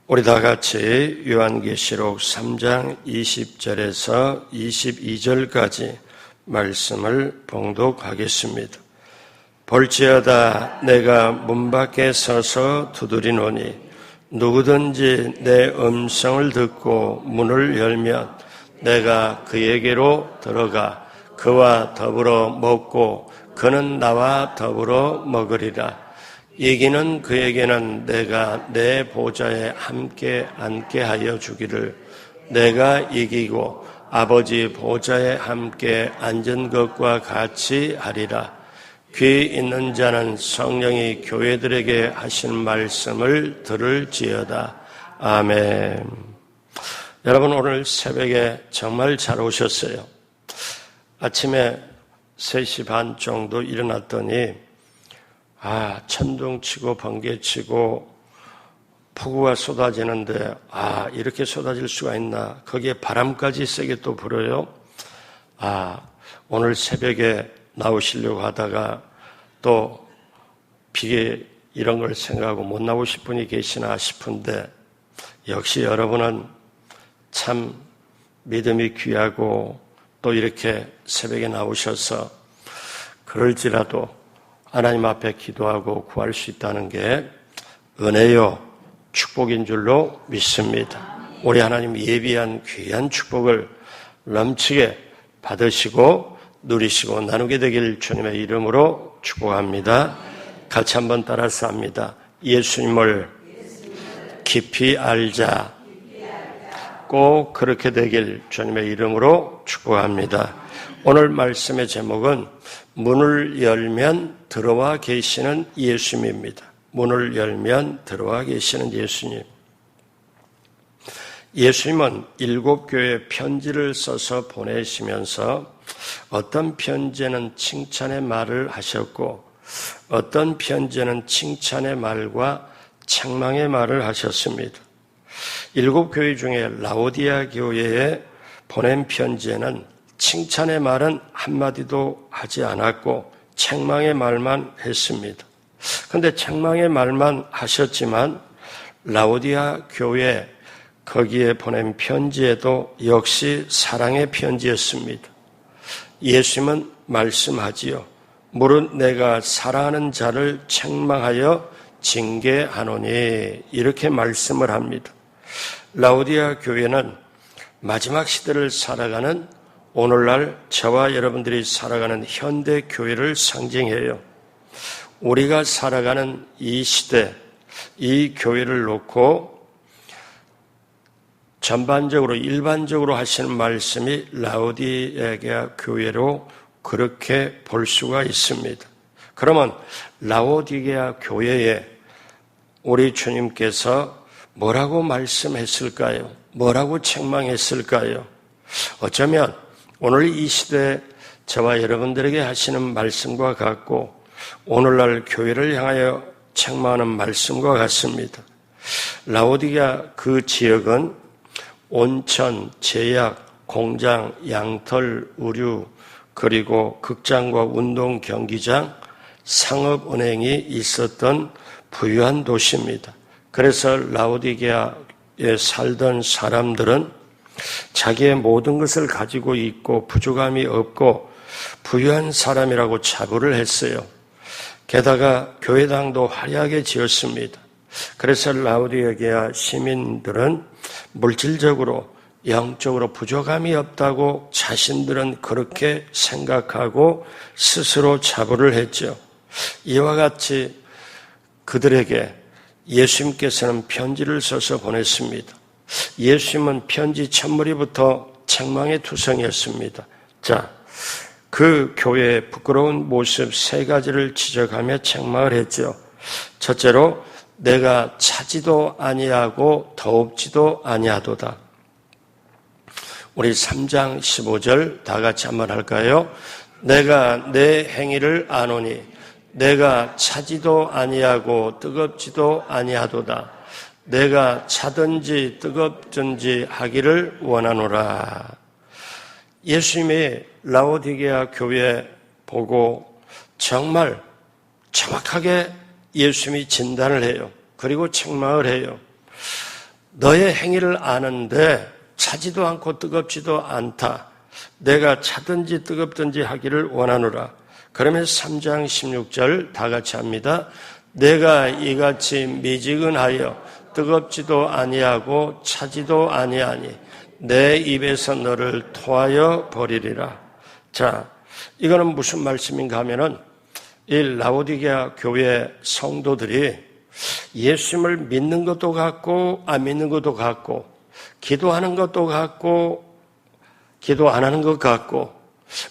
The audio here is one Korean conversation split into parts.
우리 다 같이 요한계시록 3장 20절에서 22절까지 말씀을 봉독하겠습니다. 볼지어다 내가 문 밖에 서서 두드리노니 누구든지 내 음성을 듣고 문을 열면 내가 그에게로 들어가 그와 더불어 먹고 그는 나와 더불어 먹으리라. 이기는 그에게는 내가 내 보좌에 함께 앉게 하여 주기를 내가 이기고 아버지 보좌에 함께 앉은 것과 같이 하리라. 귀 있는 자는 성령이 교회들에게 하신 말씀을 들을지어다. 아멘. 여러분, 오늘 새벽에 정말 잘 오셨어요. 아침에 3시 반 정도 일어났더니 천둥치고 번개치고 폭우가 쏟아지는데 이렇게 쏟아질 수가 있나. 거기에 바람까지 세게 또 불어요. 오늘 새벽에 나오시려고 하다가 또 비계 이런 걸 생각하고 못 나오실 분이 계시나 싶은데 역시 여러분은 참 믿음이 귀하고 또 이렇게 새벽에 나오셔서 그럴지라도 하나님 앞에 기도하고 구할 수 있다는 게 은혜요 축복인 줄로 믿습니다. 우리 하나님 예비한 귀한 축복을 넘치게 받으시고 누리시고 나누게 되길 주님의 이름으로 축복합니다. 같이 한번 따라서 합니다. 예수님을 깊이 알자. 꼭 그렇게 되길 주님의 이름으로 축복합니다. 오늘 말씀의 제목은 문을 열면 들어와 계시는 예수님입니다. 문을 열면 들어와 계시는 예수님. 예수님은 7교회에 편지를 써서 보내시면서 어떤 편지에는 칭찬의 말을 하셨고 어떤 편지에는 칭찬의 말과 책망의 말을 하셨습니다. 7교회 중에 라오디아 교회에 보낸 편지에는 칭찬의 말은 한마디도 하지 않았고 책망의 말만 했습니다. 그런데 책망의 말만 하셨지만 라오디아 교회 거기에 보낸 편지에도 역시 사랑의 편지였습니다. 예수님은 말씀하지요. 무릇 내가 사랑하는 자를 책망하여 징계하노니 이렇게 말씀을 합니다. 라오디아 교회는 마지막 시대를 살아가는 오늘날 저와 여러분들이 살아가는 현대 교회를 상징해요. 우리가 살아가는 이 시대, 이 교회를 놓고 전반적으로 일반적으로 하시는 말씀이 라오디게아 교회로 그렇게 볼 수가 있습니다. 그러면 라오디게아 교회에 우리 주님께서 뭐라고 말씀했을까요? 뭐라고 책망했을까요? 어쩌면 오늘 이 시대에 저와 여러분들에게 하시는 말씀과 같고 오늘날 교회를 향하여 책망하는 말씀과 같습니다. 라오디게아 그 지역은 온천, 제약, 공장, 양털, 의류, 그리고 극장과 운동 경기장, 상업은행이 있었던 부유한 도시입니다. 그래서 라오디게아에 살던 사람들은 자기의 모든 것을 가지고 있고 부족함이 없고 부유한 사람이라고 자부를 했어요. 게다가 교회당도 화려하게 지었습니다. 그래서 라오디게아 시민들은 물질적으로 영적으로 부족함이 없다고 자신들은 그렇게 생각하고 스스로 자부를 했죠. 이와 같이 그들에게 예수님께서는 편지를 써서 보냈습니다. 예수님은 편지 첫무리부터 책망의 투성이었습니다. 그 교회의 부끄러운 모습 3가지를 지적하며 책망을 했죠. 첫째로 내가 차지도 아니하고 더웁지도 아니하도다. 우리 3장 15절 다 같이 한번 할까요? 내가 내 행위를 아노니 내가 차지도 아니하고 뜨겁지도 아니하도다. 내가 차든지 뜨겁든지 하기를 원하노라. 예수님이 라오디게아 교회 보고 정말 정확하게 예수님이 진단을 해요. 그리고 책망을 해요. 너의 행위를 아는데 차지도 않고 뜨겁지도 않다. 내가 차든지 뜨겁든지 하기를 원하노라. 그러면 3장 16절 다 같이 합니다. 내가 이같이 미지근하여 뜨겁지도 아니하고 차지도 아니하니 내 입에서 너를 토하여 버리리라. 자, 이거는 무슨 말씀인가 하면은 이 라오디게아 교회 성도들이 예수님을 믿는 것도 같고 안 믿는 것도 같고 기도하는 것도 같고 기도 안 하는 것 같고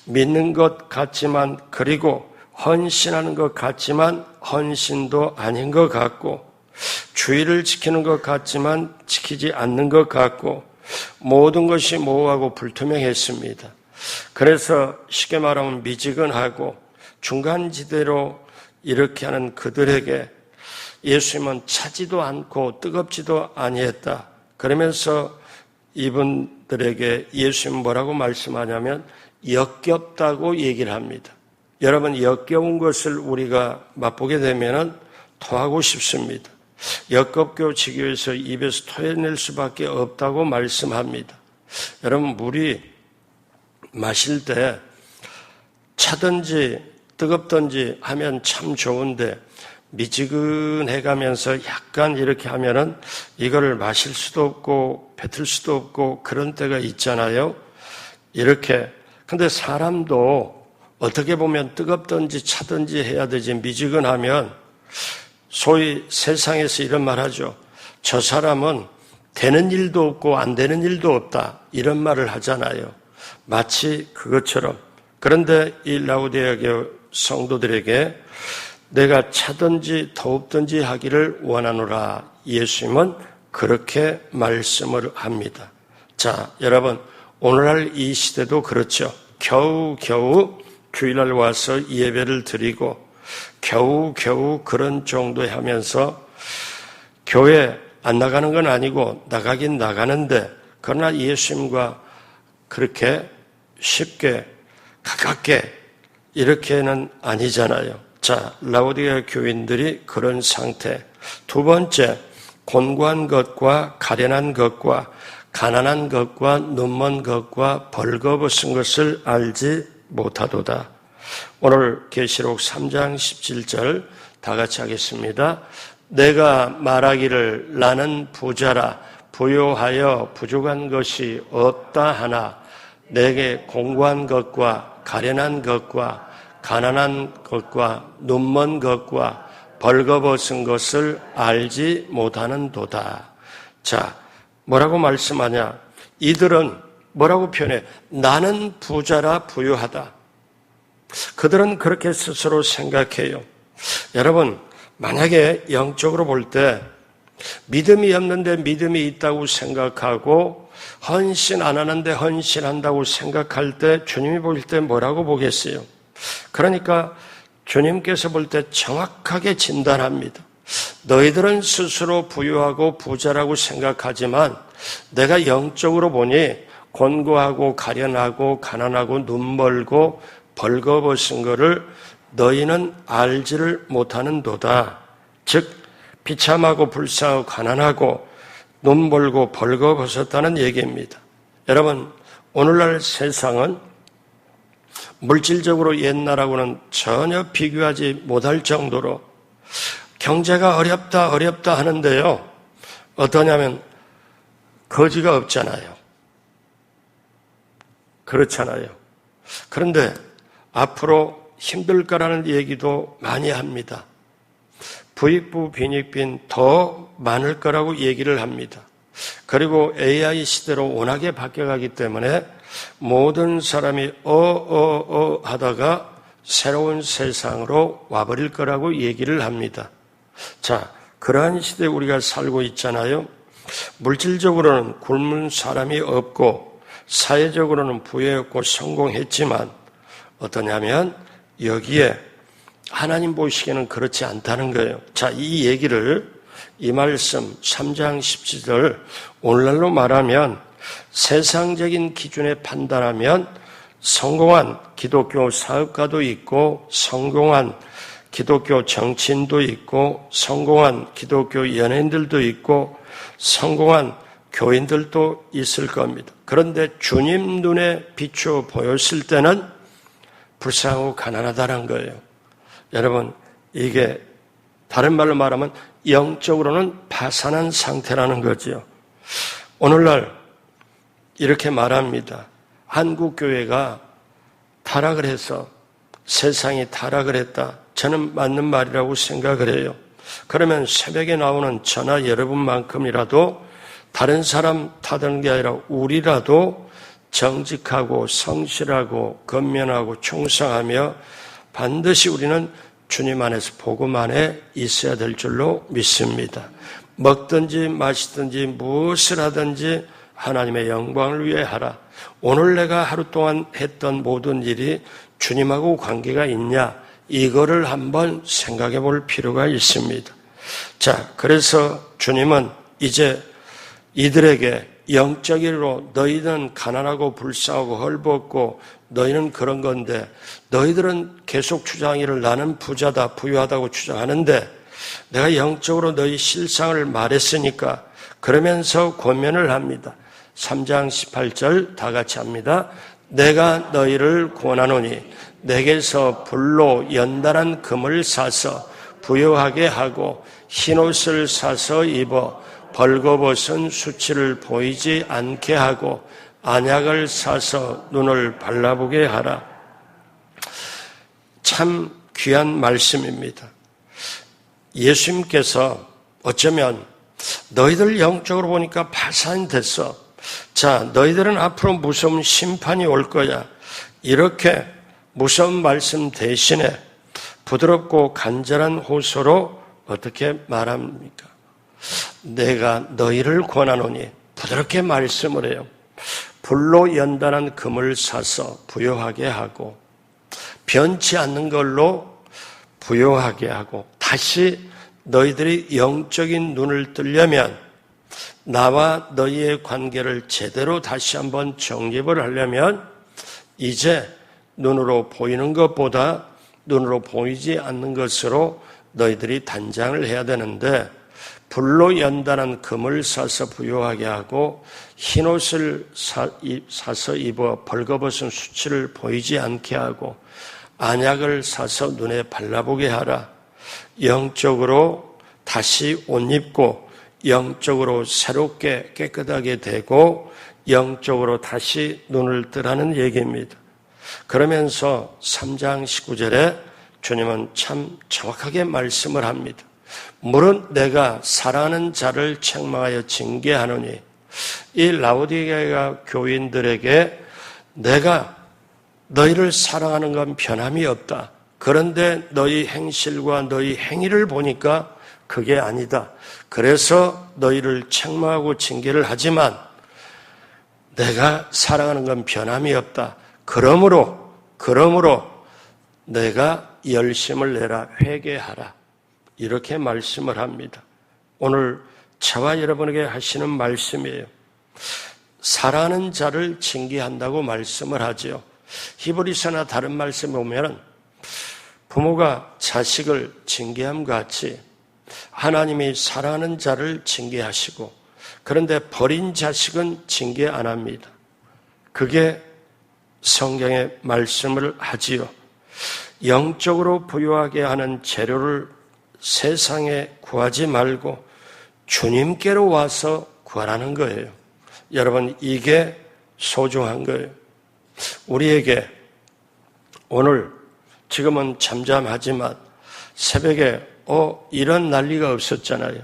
믿는 것 같지만 그리고 헌신하는 것 같지만 헌신도 아닌 것 같고 주의를 지키는 것 같지만 지키지 않는 것 같고 모든 것이 모호하고 불투명했습니다. 그래서 쉽게 말하면 미지근하고 중간지대로 이렇게 하는 그들에게 예수님은 차지도 않고 뜨겁지도 아니했다. 그러면서 이분들에게 예수님은 뭐라고 말씀하냐면 역겹다고 얘기를 합니다. 여러분, 역겨운 것을 우리가 맛보게 되면은 토하고 싶습니다. 역겹고 지겨워서 입에서 토해낼 수밖에 없다고 말씀합니다. 여러분, 물이 마실 때 차든지 뜨겁든지 하면 참 좋은데 미지근해 가면서 약간 이렇게 하면은 이거를 마실 수도 없고 뱉을 수도 없고 그런 때가 있잖아요. 이렇게. 근데 사람도 어떻게 보면 뜨겁든지 차든지 해야 되지 미지근하면 소위 세상에서 이런 말 하죠. 저 사람은 되는 일도 없고 안 되는 일도 없다. 이런 말을 하잖아요. 마치 그것처럼. 그런데 이 라오디게아 성도들에게 내가 차든지 더웁든지 하기를 원하노라. 예수님은 그렇게 말씀을 합니다. 자, 여러분, 오늘날 이 시대도 그렇죠. 겨우겨우 주일날 와서 예배를 드리고 겨우겨우 그런 정도에 하면서 교회 안 나가는 건 아니고 나가긴 나가는데 그러나 예수님과 그렇게 쉽게 가깝게 이렇게는 아니잖아요. 자, 라오디게아 교인들이 그런 상태. 두 번째, 곤고한 것과 가련한 것과 가난한 것과 눈먼 것과 벌거벗은 것을 알지 못하도다. 오늘 계시록 3장 17절 다 같이 하겠습니다. 내가 말하기를 나는 부자라 부요하여 부족한 것이 없다 하나 내게 공고한 것과 가련한 것과 가난한 것과 눈먼 것과 벌거벗은 것을 알지 못하는도다. 자, 뭐라고 말씀하냐? 이들은 뭐라고 표현해? 나는 부자라 부유하다. 그들은 그렇게 스스로 생각해요. 여러분, 만약에 영적으로 볼 때 믿음이 없는데 믿음이 있다고 생각하고 헌신 안 하는데 헌신한다고 생각할 때 주님이 볼 때 뭐라고 보겠어요? 그러니까 주님께서 볼 때 정확하게 진단합니다. 너희들은 스스로 부유하고 부자라고 생각하지만 내가 영적으로 보니 곤고하고 가련하고 가난하고 눈멀고 벌거벗은 것을 너희는 알지를 못하는도다. 즉 비참하고 불쌍하고 가난하고 눈멀고 벌거벗었다는 얘기입니다. 여러분, 오늘날 세상은 물질적으로 옛날하고는 전혀 비교하지 못할 정도로 경제가 어렵다 하는데요. 어떠냐면 거지가 없잖아요. 그렇잖아요. 그런데 앞으로 힘들 거라는 얘기도 많이 합니다. 부익부 빈익빈 더 많을 거라고 얘기를 합니다. 그리고 AI 시대로 워낙에 바뀌어가기 때문에 모든 사람이 하다가 새로운 세상으로 와버릴 거라고 얘기를 합니다. 자, 그러한 시대에 우리가 살고 있잖아요. 물질적으로는 굶은 사람이 없고 사회적으로는 부유했고 성공했지만 어떠냐면 여기에 하나님 보시기에는 그렇지 않다는 거예요. 자, 이 얘기를 이 말씀 3장 17절 오늘날로 말하면 세상적인 기준에 판단하면 성공한 기독교 사업가도 있고 성공한 기독교 정치인도 있고 성공한 기독교 연예인들도 있고 성공한 교인들도 있을 겁니다. 그런데 주님 눈에 비추어 보였을 때는 불쌍하고 가난하다는 거예요. 여러분, 이게 다른 말로 말하면 영적으로는 파산한 상태라는 거죠. 오늘날 이렇게 말합니다. 한국 교회가 타락을 해서 세상이 타락을 했다. 저는 맞는 말이라고 생각을 해요. 그러면 새벽에 나오는 저나 여러분만큼이라도 다른 사람 탓하는 게 아니라 우리라도 정직하고 성실하고 건면하고 충성하며 반드시 우리는 주님 안에서 복음 안에 있어야 될 줄로 믿습니다. 먹든지 마시든지 무엇을 하든지 하나님의 영광을 위해 하라. 오늘 내가 하루 동안 했던 모든 일이 주님하고 관계가 있냐? 이거를 한번 생각해 볼 필요가 있습니다. 자, 그래서 주님은 이제 이들에게 영적으로 너희는 가난하고 불쌍하고 헐벗고 너희는 그런 건데 너희들은 계속 주장하기를 나는 부자다 부유하다고 주장하는데 내가 영적으로 너희 실상을 말했으니까 그러면서 권면을 합니다. 3장 18절 다 같이 합니다. 내가 너희를 권하노니 내게서 불로 연단한 금을 사서 부요하게 하고 흰옷을 사서 입어 벌거벗은 수치를 보이지 않게 하고 안약을 사서 눈을 발라보게 하라. 참 귀한 말씀입니다. 예수님께서 어쩌면 너희들 영적으로 보니까 파산이 됐어. 자, 너희들은 앞으로 무서운 심판이 올 거야. 이렇게 무서운 말씀 대신에 부드럽고 간절한 호소로 어떻게 말합니까? 내가 너희를 권하노니 부드럽게 말씀을 해요. 불로 연단한 금을 사서 부요하게 하고 변치 않는 걸로 부요하게 하고 다시 너희들이 영적인 눈을 뜨려면 나와 너희의 관계를 제대로 다시 한번 정립을 하려면 이제 눈으로 보이는 것보다 눈으로 보이지 않는 것으로 너희들이 단장을 해야 되는데 불로 연단한 금을 사서 부요하게 하고 흰옷을 사서 입어 벌거벗은 수치를 보이지 않게 하고 안약을 사서 눈에 발라보게 하라. 영적으로 다시 옷 입고 영적으로 새롭게 깨끗하게 되고 영적으로 다시 눈을 뜨라는 얘기입니다. 그러면서 3장 19절에 주님은 참 정확하게 말씀을 합니다. 물은 내가 사랑하는 자를 책망하여 징계하노니 이 라오디게아 교인들에게 내가 너희를 사랑하는 건 변함이 없다. 그런데 너희 행실과 너희 행위를 보니까 그게 아니다. 그래서 너희를 책망하고 징계를 하지만 내가 사랑하는 건 변함이 없다. 그러므로 내가 열심을 내라 회개하라. 이렇게 말씀을 합니다. 오늘 저와 여러분에게 하시는 말씀이에요. 사랑하는 자를 징계한다고 말씀을 하죠. 히브리서나 다른 말씀에 보면 부모가 자식을 징계함과 같이 하나님이 사랑하는 자를 징계하시고 그런데 버린 자식은 징계 안 합니다. 그게 성경의 말씀을 하지요. 영적으로 부유하게 하는 재료를 세상에 구하지 말고 주님께로 와서 구하라는 거예요. 여러분, 이게 소중한 거예요. 우리에게 오늘 지금은 잠잠하지만 새벽에 이런 난리가 없었잖아요.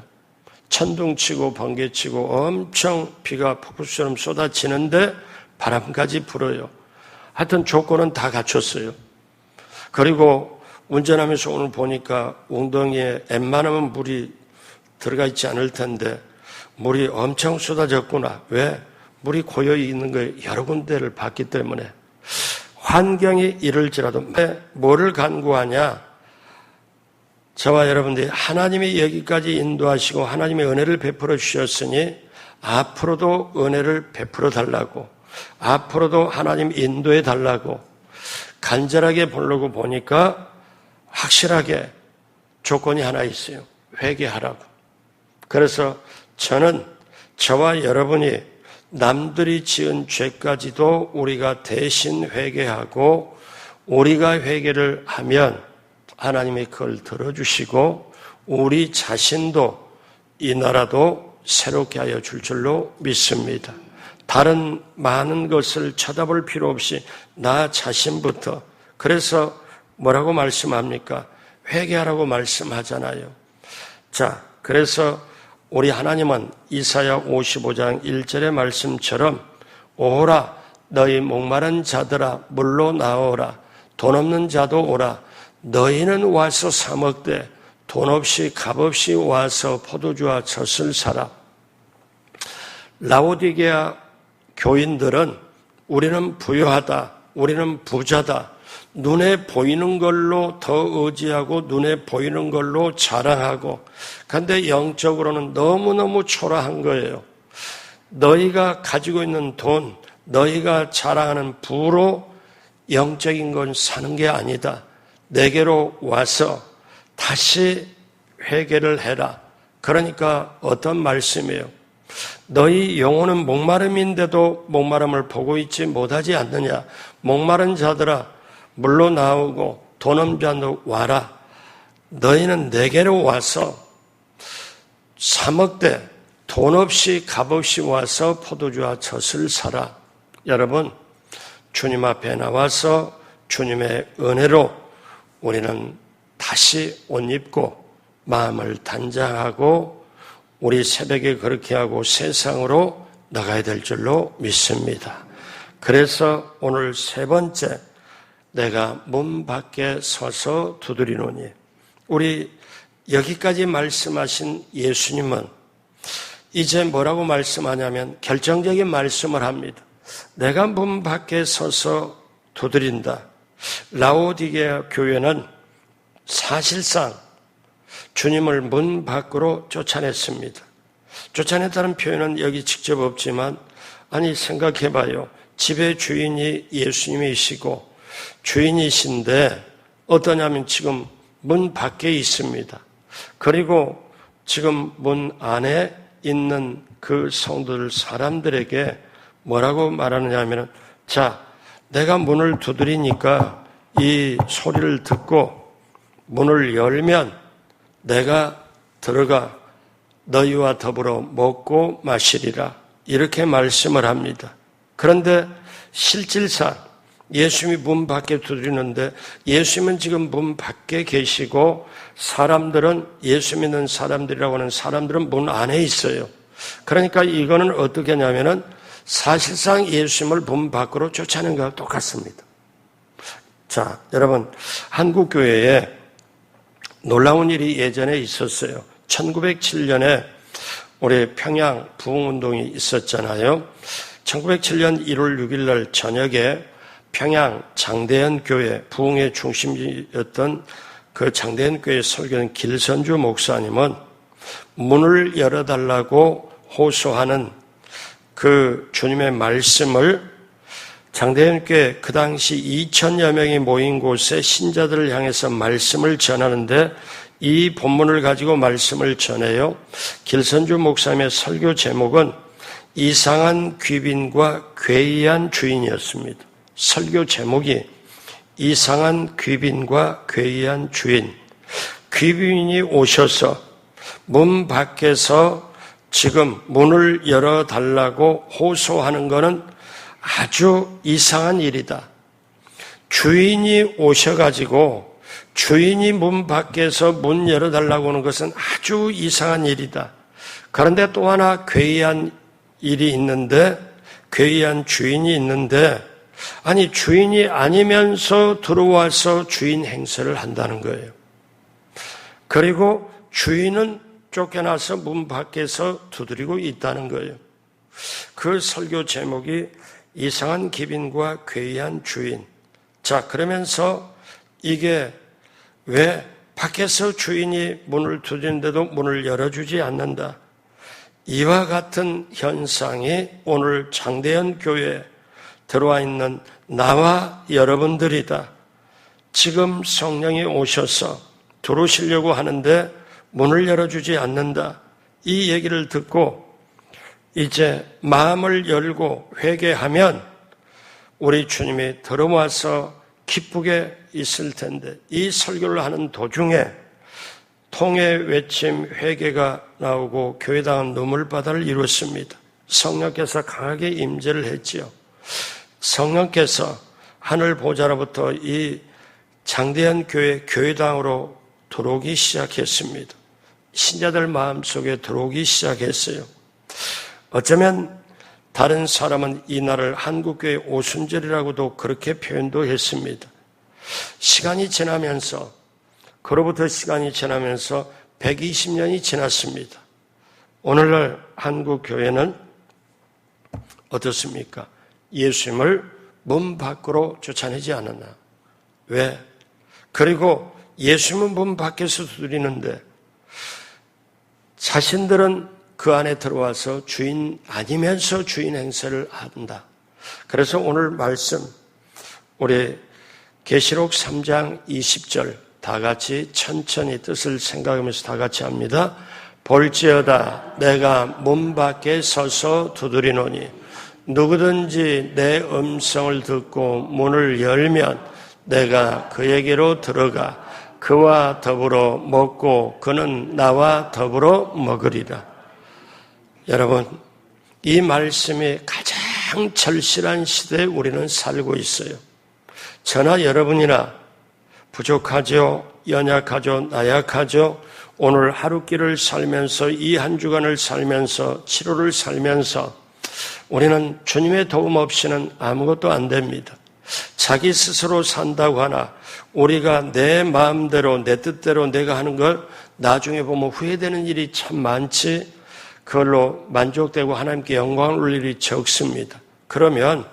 천둥치고 번개치고 엄청 비가 폭우처럼 쏟아지는데 바람까지 불어요. 하여튼 조건은 다 갖췄어요. 그리고 운전하면서 오늘 보니까 웅덩이에 웬만하면 물이 들어가 있지 않을 텐데 물이 엄청 쏟아졌구나. 왜? 물이 고여있는 있는 거예요. 여러 군데를 봤기 때문에. 환경이 이럴지라도 뭐를 간구하냐? 저와 여러분들이 하나님이 여기까지 인도하시고 하나님의 은혜를 베풀어 주셨으니 앞으로도 은혜를 베풀어 달라고, 앞으로도 하나님 인도해 달라고 간절하게 부르고 보니까 확실하게 조건이 하나 있어요. 회개하라고. 그래서 저는 저와 여러분이 남들이 지은 죄까지도 우리가 대신 회개하고 우리가 회개를 하면 하나님이 그걸 들어주시고 우리 자신도 이 나라도 새롭게 하여 줄 줄로 믿습니다. 다른 많은 것을 쳐다볼 필요 없이 나 자신부터. 그래서 뭐라고 말씀합니까? 회개하라고 말씀하잖아요. 자, 그래서 우리 하나님은 이사야 55장 1절의 말씀처럼 오라 너희 목마른 자들아 물로 나오라 돈 없는 자도 오라 너희는 와서 사 먹되 돈 없이 값 없이 와서 포도주와 젖을 사라. 라오디게아 교인들은 우리는 부유하다, 우리는 부자다, 눈에 보이는 걸로 더 의지하고 눈에 보이는 걸로 자랑하고, 그런데 영적으로는 너무너무 초라한 거예요. 너희가 가지고 있는 돈, 너희가 자랑하는 부로 영적인 건 사는 게 아니다. 내게로 와서 다시 회개를 해라. 그러니까 어떤 말씀이에요? 너희 영혼은 목마름인데도 목마름을 보고 있지 못하지 않느냐. 목마른 자들아 물로 나오고 돈 없는 자도 와라. 너희는 내게로 와서 사 먹되 돈 없이 값 없이 와서 포도주와 젖을 사라. 여러분, 주님 앞에 나와서 주님의 은혜로 우리는 다시 옷 입고 마음을 단장하고 우리 새벽에 그렇게 하고 세상으로 나가야 될 줄로 믿습니다. 그래서 오늘 세 번째, 내가 문 밖에 서서 두드리노니, 우리 여기까지 말씀하신 예수님은 이제 뭐라고 말씀하냐면 결정적인 말씀을 합니다. 내가 문 밖에 서서 두드린다. 라오디게아 교회는 사실상 주님을 문 밖으로 쫓아냈습니다. 쫓아냈다는 표현은 여기 직접 없지만, 아니 생각해봐요. 집의 주인이 예수님이시고 주인이신데 어떠냐면 지금 문 밖에 있습니다. 그리고 지금 문 안에 있는 그 성도들 사람들에게 뭐라고 말하느냐 하면, 자, 내가 문을 두드리니까 이 소리를 듣고 문을 열면 내가 들어가 너희와 더불어 먹고 마시리라. 이렇게 말씀을 합니다. 그런데 실질상 예수님이 문 밖에 두드리는데 예수님은 지금 문 밖에 계시고 사람들은, 예수 믿는 사람들이라고 하는 사람들은 문 안에 있어요. 그러니까 이거는 어떻게 하냐면은 사실상 예수님을 문 밖으로 쫓아내는 것과 똑같습니다. 자, 여러분, 한국교회에 놀라운 일이 예전에 있었어요. 1907년에 우리 평양 부흥운동이 있었잖아요. 1907년 1월 6일 날 저녁에 평양 장대현 교회, 부흥의 중심이었던 그 장대현 교회 설교는 길선주 목사님은 문을 열어달라고 호소하는 그 주님의 말씀을 장대현 교회 그 당시 2,000여 명이 모인 곳에 신자들을 향해서 말씀을 전하는데 이 본문을 가지고 말씀을 전해요. 길선주 목사님의 설교 제목은 이상한 귀빈과 괴이한 주인이었습니다. 설교 제목이 이상한 귀빈과 괴이한 주인. 귀빈이 오셔서 문 밖에서 지금 문을 열어달라고 호소하는 것은 아주 이상한 일이다. 주인이 오셔가지고 주인이 문 밖에서 문 열어달라고 하는 것은 아주 이상한 일이다. 그런데 또 하나 괴이한 일이 있는데, 괴이한 주인이 있는데, 아니 주인이 아니면서 들어와서 주인 행세를 한다는 거예요. 그리고 주인은 쫓겨나서 문 밖에서 두드리고 있다는 거예요. 그 설교 제목이 이상한 기빈과 괴이한 주인. 자, 그러면서 이게 왜 밖에서 주인이 문을 두드리는데도 문을 열어주지 않는다. 이와 같은 현상이 오늘 장대현 교회에 들어와 있는 나와 여러분들이다. 지금 성령이 오셔서 들어오시려고 하는데 문을 열어주지 않는다. 이 얘기를 듣고 이제 마음을 열고 회개하면 우리 주님이 들어와서 기쁘게 있을 텐데, 이 설교를 하는 도중에 통회 외침 회개가 나오고 교회당은 눈물바다를 이뤘습니다. 성령께서 강하게 임재를 했지요. 성령께서 하늘 보좌로부터 이 장대한 교회당으로 들어오기 시작했습니다. 신자들 마음속에 들어오기 시작했어요. 어쩌면 다른 사람은 이 날을 한국교회 오순절이라고도 그렇게 표현도 했습니다. 시간이 지나면서, 그로부터 시간이 지나면서 120년이 지났습니다. 오늘날 한국교회는 어떻습니까? 예수님을 문 밖으로 쫓아내지 않았나? 왜? 그리고 예수님은 문 밖에서 두드리는데 자신들은 그 안에 들어와서 주인 아니면서 주인 행세를 한다. 그래서 오늘 말씀, 우리 계시록 3장 20절 다 같이 천천히 뜻을 생각하면서 다 같이 합니다. 볼지어다 내가 문 밖에 서서 두드리노니 누구든지 내 음성을 듣고 문을 열면 내가 그에게로 들어가 그와 더불어 먹고 그는 나와 더불어 먹으리라. 여러분, 이 말씀이 가장 절실한 시대에 우리는 살고 있어요. 저나 여러분이나 부족하죠, 연약하죠, 나약하죠. 오늘 하루길을 살면서 이 한 주간을 살면서 7월을 살면서 우리는 주님의 도움 없이는 아무것도 안 됩니다. 자기 스스로 산다고 하나 우리가 내 마음대로 내 뜻대로 내가 하는 걸 나중에 보면 후회되는 일이 참 많지, 그걸로 만족되고 하나님께 영광을 올릴 일이 적습니다. 그러면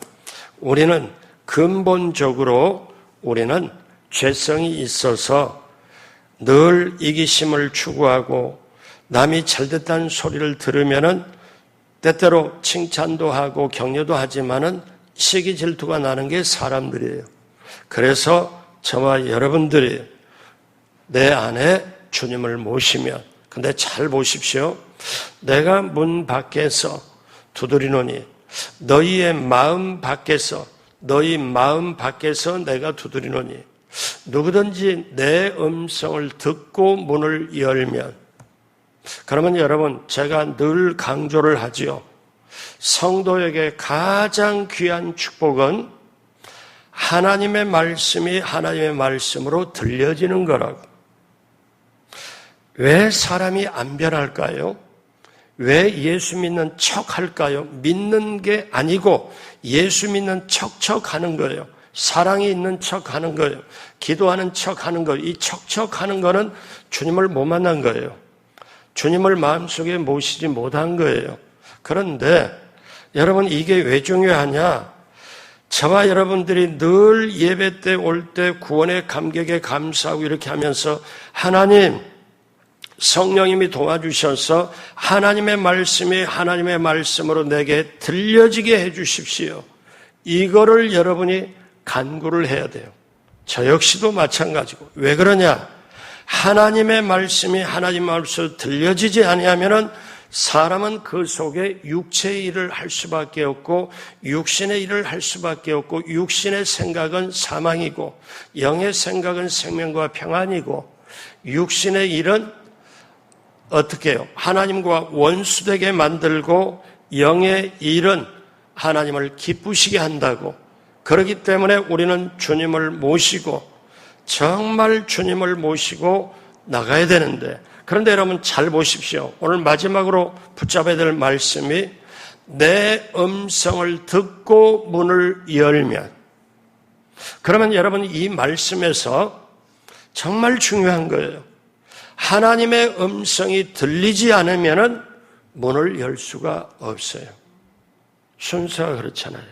우리는 근본적으로 우리는 죄성이 있어서 늘 이기심을 추구하고 남이 잘됐다는 소리를 들으면은 때때로 칭찬도 하고 격려도 하지만은 시기 질투가 나는 게 사람들이에요. 그래서 저와 여러분들이 내 안에 주님을 모시면, 근데 잘 보십시오. 내가 문 밖에서 두드리노니 너희의 마음 밖에서, 너희 마음 밖에서 내가 두드리노니 누구든지 내 음성을 듣고 문을 열면, 그러면 여러분 제가 늘 강조를 하지요. 성도에게 가장 귀한 축복은 하나님의 말씀이 하나님의 말씀으로 들려지는 거라고. 왜 사람이 안 변할까요? 왜 예수 믿는 척 할까요? 믿는 게 아니고 예수 믿는 척 하는 거예요. 사랑이 있는 척 하는 거예요. 기도하는 척 하는 거예요. 이 척 하는 거는 주님을 못 만난 거예요. 주님을 마음속에 모시지 못한 거예요. 그런데 여러분, 이게 왜 중요하냐? 저와 여러분들이 늘 예배 때 올 때 구원의 감격에 감사하고 이렇게 하면서 하나님, 성령님이 도와주셔서 하나님의 말씀이 하나님의 말씀으로 내게 들려지게 해 주십시오. 이거를 여러분이 간구를 해야 돼요. 저 역시도 마찬가지고. 왜 그러냐? 하나님의 말씀이 하나님의 말씀으로 들려지지 아니하면은 사람은 그 속에 육체의 일을 할 수밖에 없고 육신의 일을 할 수밖에 없고 육신의 생각은 사망이고 영의 생각은 생명과 평안이고 육신의 일은 어떻게 해요? 하나님과 원수되게 만들고 영의 일은 하나님을 기쁘시게 한다고. 그렇기 때문에 우리는 주님을 모시고 정말 주님을 모시고 나가야 되는데, 그런데 여러분 잘 보십시오. 오늘 마지막으로 붙잡아야 될 말씀이 내 음성을 듣고 문을 열면, 그러면 여러분 이 말씀에서 정말 중요한 거예요. 하나님의 음성이 들리지 않으면 문을 열 수가 없어요. 순서가 그렇잖아요.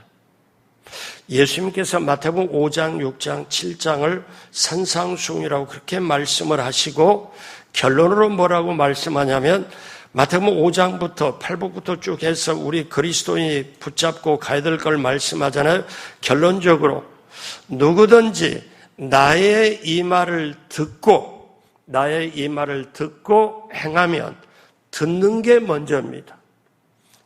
예수님께서 마태복음 5장, 6장, 7장을 산상수훈이라고 그렇게 말씀을 하시고 결론으로 뭐라고 말씀하냐면 마태복음 5장부터 8복부터 쭉 해서 우리 그리스도인이 붙잡고 가야 될 걸 말씀하잖아요. 결론적으로 누구든지 나의 이 말을 듣고 행하면 듣는 게 먼저입니다.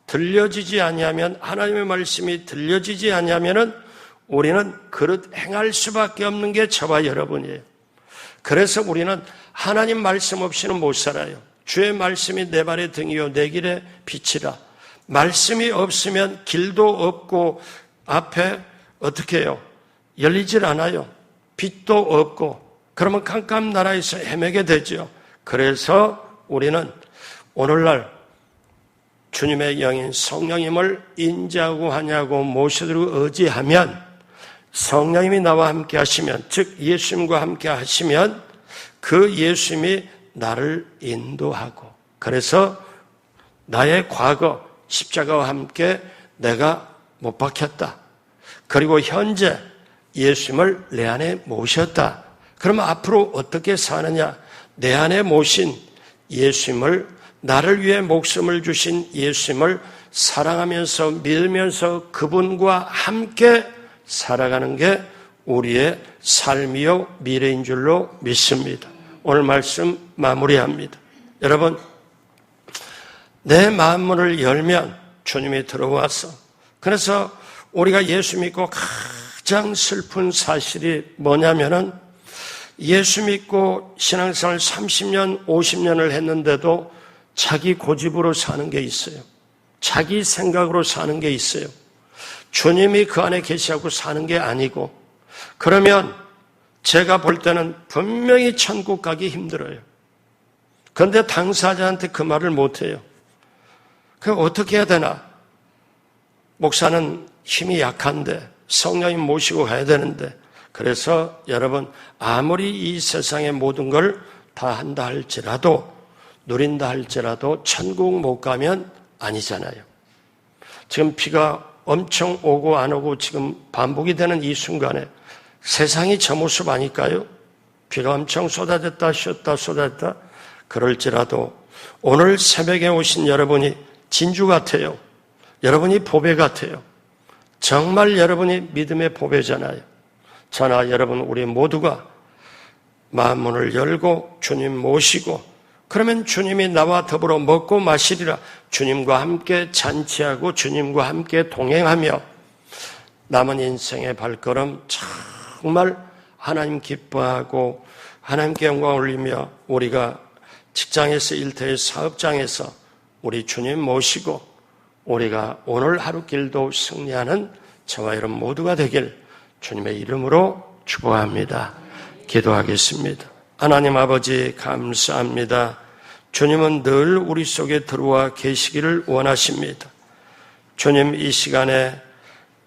들려지지 아니하면, 하나님의 말씀이 들려지지 아니하면은 우리는 그릇 행할 수밖에 없는 게 저와 여러분이에요. 그래서 우리는 하나님 말씀 없이는 못 살아요. 주의 말씀이 내 발의 등이요 내 길의 빛이라. 말씀이 없으면 길도 없고 앞에 어떻게 해요? 열리질 않아요. 빛도 없고 그러면 깜깜 나라에서 헤매게 되죠. 그래서 우리는 오늘날 주님의 영인 성령님을 인자하고 하냐고 모시도록 의지하면, 성령님이 나와 함께 하시면, 즉 예수님과 함께 하시면 그 예수님이 나를 인도하고, 그래서 나의 과거 십자가와 함께 내가 못 박혔다. 그리고 현재 예수님을 내 안에 모셨다. 그러면 앞으로 어떻게 사느냐? 내 안에 모신 예수님을, 나를 위해 목숨을 주신 예수님을 사랑하면서 믿으면서 그분과 함께 살아가는 게 우리의 삶이요 미래인 줄로 믿습니다. 오늘 말씀 마무리합니다. 여러분, 내 마음문을 열면 주님이 들어와서, 그래서 우리가 예수 믿고 가장 슬픈 사실이 뭐냐면은 예수 믿고 신앙생활 30년, 50년을 했는데도 자기 고집으로 사는 게 있어요. 자기 생각으로 사는 게 있어요. 주님이 그 안에 계시하고 사는 게 아니고, 그러면 제가 볼 때는 분명히 천국 가기 힘들어요. 그런데 당사자한테 그 말을 못해요. 그럼 어떻게 해야 되나? 목사는 힘이 약한데 성령님 모시고 가야 되는데, 그래서 여러분, 아무리 이 세상의 모든 걸 다 한다 할지라도, 누린다 할지라도 천국 못 가면 아니잖아요. 지금 비가 엄청 오고 안 오고 지금 반복이 되는 이 순간에 세상이 저 모습 아닐까요? 비가 엄청 쏟아졌다 쉬었다 쏟아졌다. 그럴지라도 오늘 새벽에 오신 여러분이 진주 같아요. 여러분이 보배 같아요. 정말 여러분이 믿음의 보배잖아요. 저나 여러분 우리 모두가 마음문을 열고 주님 모시고, 그러면 주님이 나와 더불어 먹고 마시리라. 주님과 함께 잔치하고 주님과 함께 동행하며 남은 인생의 발걸음 정말 하나님 기뻐하고 하나님께 영광 올리며, 우리가 직장에서 일터의 사업장에서 우리 주님 모시고 우리가 오늘 하루 길도 승리하는 저와 여러분 모두가 되길 주님의 이름으로 축복합니다. 기도하겠습니다. 하나님 아버지 감사합니다. 주님은 늘 우리 속에 들어와 계시기를 원하십니다. 주님, 이 시간에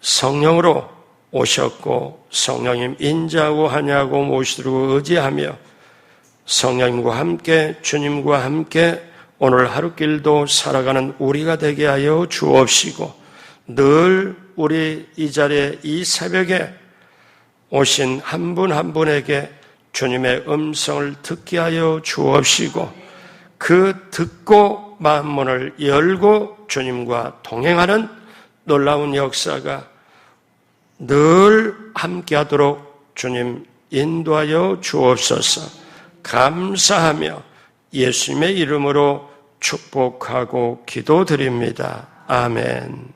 성령으로 오셨고 성령님 인자하고 하냐고 모시도록 의지하며 성령님과 함께 주님과 함께 오늘 하루길도 살아가는 우리가 되게 하여 주옵시고, 늘 우리 이 자리에 이 새벽에 오신 한 분 한 분에게 주님의 음성을 듣게 하여 주옵시고, 그 듣고 마음문을 열고 주님과 동행하는 놀라운 역사가 늘 함께하도록 주님 인도하여 주옵소서. 감사하며 예수님의 이름으로 축복하고 기도드립니다. 아멘.